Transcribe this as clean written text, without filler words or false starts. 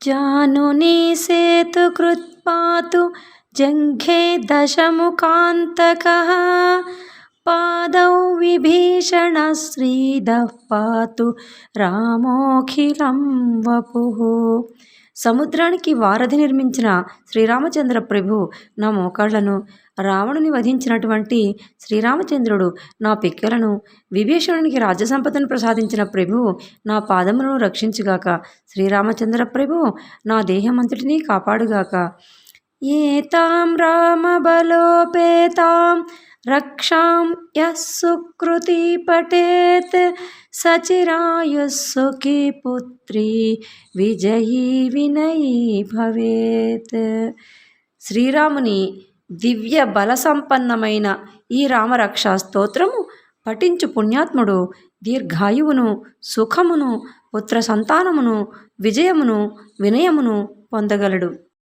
जानुनी सेतुकृत्पातु जङ्घे दशमुखान्तकः पादौ विभीषणश्रीदः पातु రామోఖిలం వపుః. సముద్రానికి వారధి నిర్మించిన శ్రీరామచంద్ర ప్రభు నా మోకాళ్లను, రావణుని వధించినటువంటి శ్రీరామచంద్రుడు నా పిక్కలను, విభీషణునికి రాజ్యసంపదను ప్రసాదించిన ప్రభువు నా పాదములను రక్షించుగాక. శ్రీరామచంద్ర ప్రభువు నా దేహమంతటినీ కాపాడుగాక. ఏతాం రామబలోపేతాం రక్షాం యః సుకృతి పఠేత్ సచిరాయుః సుఖీ పుత్రీ విజయీ వినయీ భవేత్. శ్రీరాముని దివ్య బల సంపన్నమైన ఈ రామరక్షా స్తోత్రము పఠించు పుణ్యాత్ముడు దీర్ఘాయువును, సుఖమును, పుత్ర సంతానమును, విజయమును, వినయమును పొందగలడు.